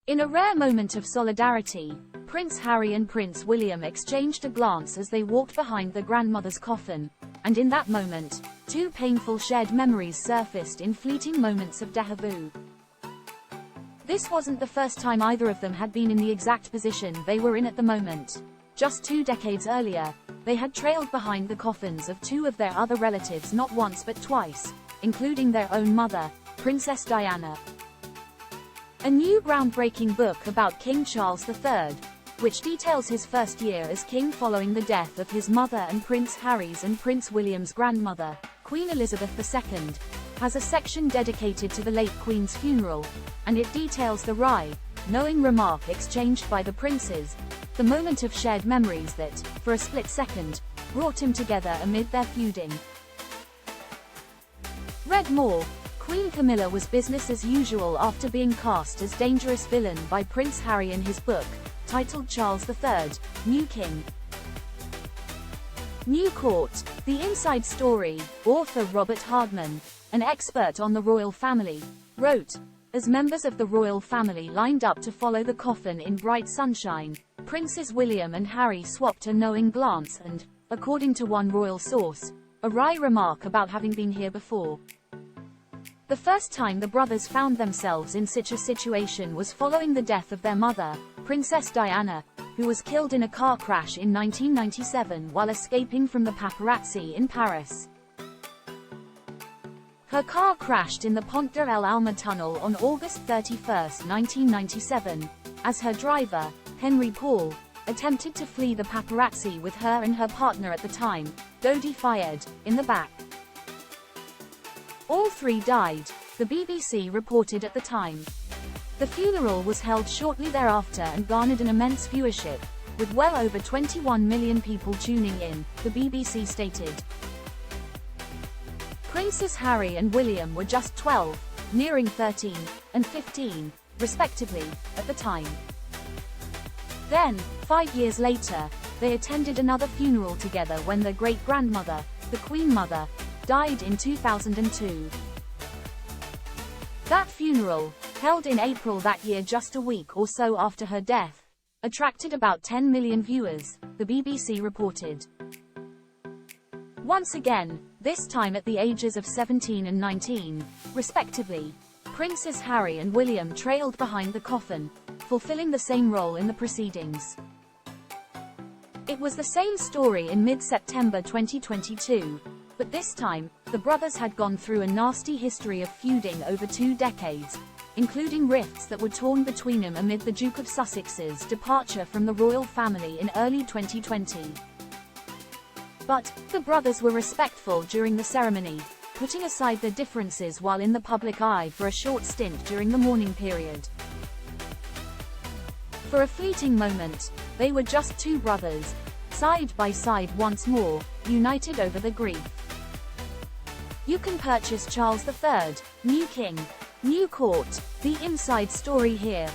In a rare moment of solidarity, Prince Harry and Prince William exchanged a glance as they walked behind their grandmother's coffin, and in that moment, two painful shared memories surfaced in fleeting moments of déjà vu. This wasn't the first time either of them had been in the exact position they were in at the moment. Just 2 decades earlier, they had trailed behind the coffins of two of their other relatives not once but twice, including their own mother, Princess Diana. A new groundbreaking book about King Charles III, which details his first year as king following the death of his mother and Prince Harry's and Prince William's grandmother, Queen Elizabeth II, has a section dedicated to the late Queen's funeral, and it details the knowing remark exchanged by the princes, the moment of shared memories that, for a split second, brought them together amid their feuding. Read more. Queen Camilla was business as usual after being cast as dangerous villain by Prince Harry in his book, titled Charles III, New King. New Court, The Inside Story. Author Robert Hardman, an expert on the royal family, wrote, as members of the royal family lined up to follow the coffin in bright sunshine, Princes William and Harry swapped a knowing glance and, according to one royal source, a wry remark about having been here before. The first time the brothers found themselves in such a situation was following the death of their mother, Princess Diana, who was killed in a car crash in 1997 while escaping from the paparazzi in Paris. Her car crashed in the Pont de l'Alma tunnel on August 31, 1997, as her driver, Henry Paul, attempted to flee the paparazzi with her and her partner at the time, Dodi Fayed, in the back. All three died, the BBC reported at the time. The funeral was held shortly thereafter and garnered an immense viewership, with well over 21 million people tuning in, the BBC stated. Princes Harry and William were just 12, nearing 13, and 15, respectively, at the time. Then, 5 years later, they attended another funeral together when their great-grandmother, the Queen Mother, died in 2002. That funeral, held in April that year just a week or so after her death, attracted about 10 million viewers, the BBC reported. Once again, this time at the ages of 17 and 19, respectively, Princes Harry and William trailed behind the coffin, fulfilling the same role in the proceedings. It was the same story in mid-September 2022, but this time, the brothers had gone through a nasty history of feuding over 2 decades, including rifts that were torn between them amid the Duke of Sussex's departure from the royal family in early 2020. But, the brothers were respectful during the ceremony, putting aside their differences while in the public eye for a short stint during the mourning period. For a fleeting moment, they were just two brothers, side by side once more, united over the grief. You can purchase Charles III, New King, New Court, The Inside Story here.